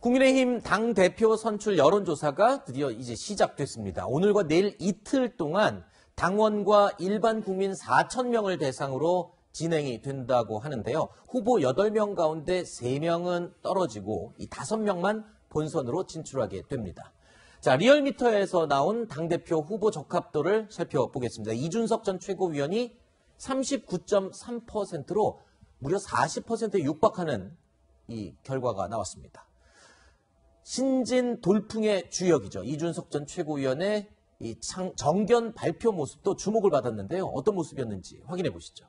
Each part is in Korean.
국민의힘 당대표 선출 여론조사가 드디어 이제 시작됐습니다. 오늘과 내일 이틀 동안 당원과 일반 국민 4,000명을 대상으로 진행이 된다고 하는데요. 후보 8명 가운데 3명은 떨어지고 이 5명만 본선으로 진출하게 됩니다. 자, 리얼미터에서 나온 당대표 후보 적합도를 살펴보겠습니다. 이준석 전 최고위원이 39.3%로 무려 40%에 육박하는 이 결과가 나왔습니다. 신진 돌풍의 주역이죠. 이준석 전 최고위원의 이 정견 발표 모습도 주목을 받았는데요. 어떤 모습이었는지 확인해 보시죠.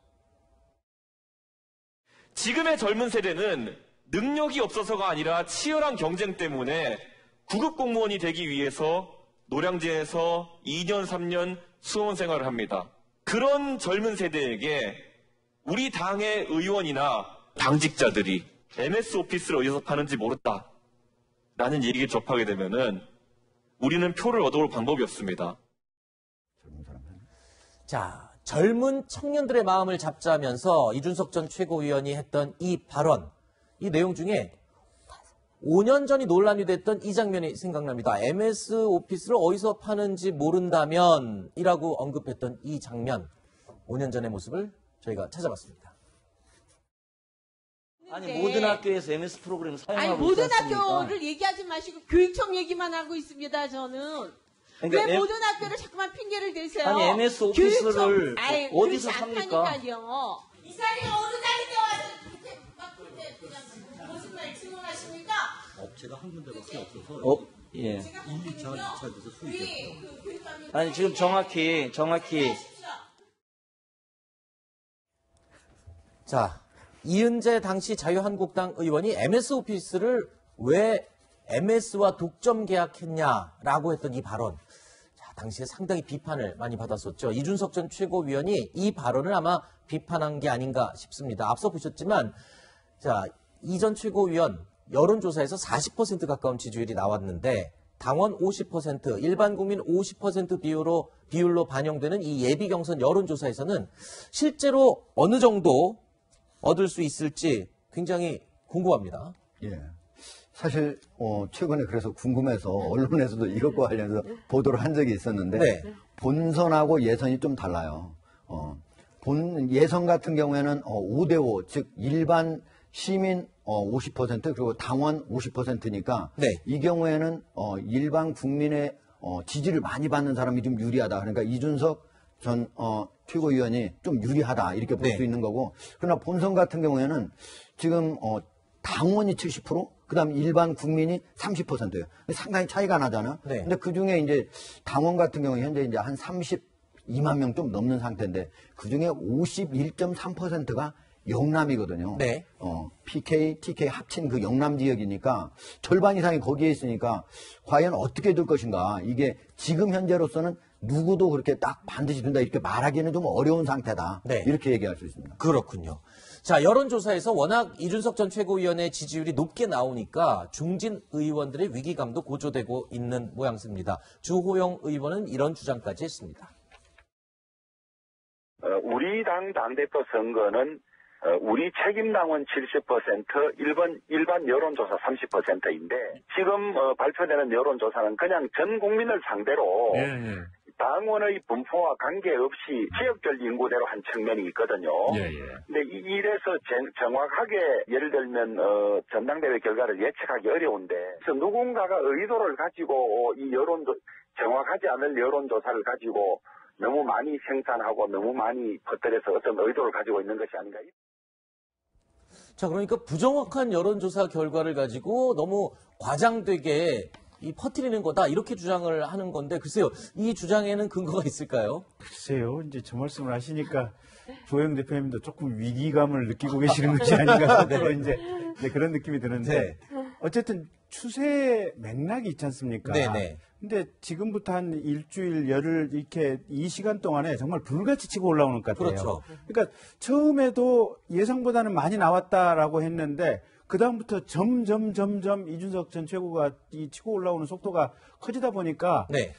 지금의 젊은 세대는 능력이 없어서가 아니라 치열한 경쟁 때문에 구급 공무원이 되기 위해서 노량진에서 2년, 3년 수원 생활을 합니다. 그런 젊은 세대에게 우리 당의 의원이나 당직자들이 MS 오피스를 어디서 파는지 모른다 라는 얘기를 접하게 되면은 우리는 표를 얻어올 방법이 없습니다. 자, 젊은 청년들의 마음을 잡자면서 이준석 전 최고위원이 했던 이 발언, 이 내용 중에 5년 전이 논란이 됐던 이 장면이 생각납니다. MS 오피스를 어디서 파는지 모른다면 이라고 언급했던 이 장면, 5년 전의 모습을 저희가 찾아봤습니다. 아니 모든 학교에서 MS 프로그램을 사용하고 아니 모든 있지 않습니까? 학교를 얘기하지 마시고 교육청 얘기만 하고 있습니다. 저는 그러니까 왜 모든 학교를 자꾸만 핑계를 대세요? 아니 MS 오피스를 어디서 삽니까? 하니까요. 이사람이 어느 자리에 와서 그렇게 막 그렇게 그냥 거짓말 증언하십니까? 업체가 한 군데밖에 없어서 예. 1, 2차, 2차에서 수익했죠. 아니 지금 정확히 자, 이은재 당시 자유한국당 의원이 MS 오피스를 왜 MS와 독점 계약했냐라고 했던 이 발언. 자, 당시에 상당히 비판을 많이 받았었죠. 이준석 전 최고위원이 이 발언을 아마 비판한 게 아닌가 싶습니다. 앞서 보셨지만, 자, 이 전 최고위원 여론조사에서 40% 가까운 지지율이 나왔는데, 당원 50%, 일반 국민 50% 비율로 반영되는 이 예비 경선 여론조사에서는 실제로 어느 정도 얻을 수 있을지 굉장히 궁금합니다. 예. 사실 최근에 그래서 궁금해서 언론에서도 이것과 관련해서 보도를 한 적이 있었는데 네. 본선하고 예선이 좀 달라요. 예선 같은 경우에는 5대5, 즉 일반 시민 50% 그리고 당원 50%니까 네. 이 경우에는 일반 국민의 지지를 많이 받는 사람이 좀 유리하다. 그러니까 이준석 전 최고위원이 좀 유리하다 이렇게 볼 수 네. 있는 거고, 그러나 본선 같은 경우에는 지금 당원이 70%, 그다음 일반 국민이 30%예요. 상당히 차이가 나잖아. 네. 근데 그 중에 이제 당원 같은 경우 현재 이제 한 32만 명 좀 넘는 상태인데 그 중에 51.3%가 영남이거든요. 네. PK, TK 합친 그 영남 지역이니까 절반 이상이 거기에 있으니까 과연 어떻게 될 것인가. 이게 지금 현재로서는 누구도 그렇게 딱 반드시 된다 이렇게 말하기는 좀 어려운 상태다. 네. 이렇게 얘기할 수 있습니다. 그렇군요. 자, 여론조사에서 워낙 이준석 전 최고위원의 지지율이 높게 나오니까 중진 의원들의 위기감도 고조되고 있는 모양새입니다. 주호영 의원은 이런 주장까지 했습니다. 우리 당 당대표 선거는 우리 책임당원 70%, 일반 여론조사 30%인데 지금 발표되는 여론조사는 그냥 전 국민을 상대로 당원의 분포와 관계없이 지역별 인구대로 한 측면이 있거든요. 근데 이래서 정확하게 예를 들면 전당대회 결과를 예측하기 어려운데 그래서 누군가가 의도를 가지고 이 정확하지 않은 여론조사를 가지고 너무 많이 생산하고 너무 많이 퍼뜨려서 어떤 의도를 가지고 있는 것이 아닌가. 자, 그러니까 부정확한 여론조사 결과를 가지고 너무 과장되게 퍼뜨리는 거다 이렇게 주장을 하는 건데 글쎄요, 이 주장에는 근거가 있을까요? 글쎄요, 이제 저 말씀을 하시니까 조영 대표님도 조금 위기감을 느끼고 계시는 것이 아닌가 네. 이제 그런 느낌이 드는데 네. 어쨌든 추세 맥락이 있지 않습니까? 네네. 근데 지금부터 한 일주일, 열흘 이렇게 이 시간 동안에 정말 불같이 치고 올라오는 것 같아요. 그렇죠. 그러니까 처음에도 예상보다는 많이 나왔다라고 했는데 그다음부터 점점 이준석 전 최고가 이 치고 올라오는 속도가 커지다 보니까 네.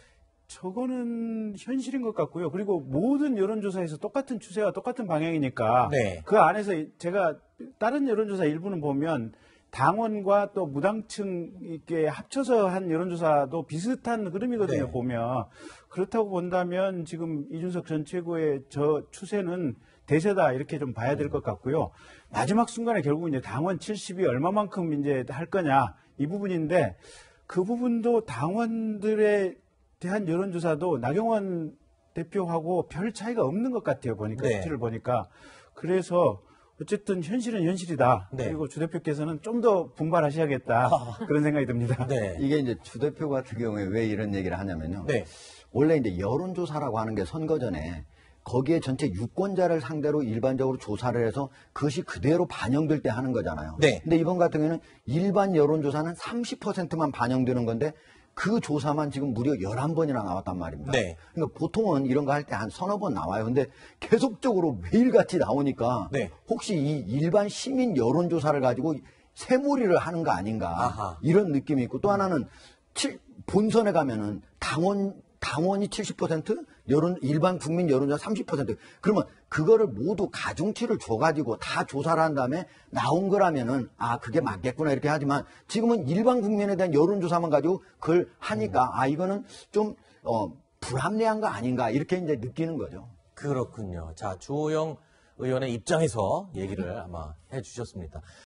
저거는 현실인 것 같고요. 그리고 모든 여론조사에서 똑같은 추세와 똑같은 방향이니까 네. 그 안에서 제가 다른 여론조사 일부는 보면 당원과 또 무당층 이렇게 합쳐서 한 여론조사도 비슷한 흐름이거든요. 네. 보면 그렇다고 본다면 지금 이준석 전 최고의 저 추세는 대세다 이렇게 좀 봐야 될 것 같고요. 마지막 순간에 결국 이제 당원 70이 얼마만큼 이제 할 거냐 이 부분인데 그 부분도 당원들에 대한 여론조사도 나경원 대표하고 별 차이가 없는 것 같아요. 보니까 네. 수치를 보니까 그래서 어쨌든 현실은 현실이다. 네. 그리고 주 대표께서는 좀 더 분발하셔야겠다 그런 생각이 듭니다. 네. 이게 이제 주 대표 같은 경우에 왜 이런 얘기를 하냐면요. 네. 원래 이제 여론조사라고 하는 게 선거 전에 거기에 전체 유권자를 상대로 일반적으로 조사를 해서 그것이 그대로 반영될 때 하는 거잖아요. 네. 근데 이번 같은 경우에는 일반 여론조사는 30%만 반영되는 건데 그 조사만 지금 무려 11번이나 나왔단 말입니다. 네. 그러니까 보통은 이런 거 할 때 한 서너 번 나와요. 근데 계속적으로 매일같이 나오니까 네. 혹시 이 일반 시민 여론조사를 가지고 새몰이를 하는 거 아닌가 아하. 이런 느낌이 있고 또 하나는 본선에 가면은 당원이 70%, 일반 국민 여론조사 30%. 그러면 그거를 모두 가중치를 줘가지고 다 조사를 한 다음에 나온 거라면은 그게 맞겠구나 이렇게 하지만 지금은 일반 국민에 대한 여론조사만 가지고 그걸 하니까 이거는 좀 불합리한 거 아닌가 이렇게 이제 느끼는 거죠. 그렇군요. 자, 주호영 의원의 입장에서 얘기를 아마 해주셨습니다.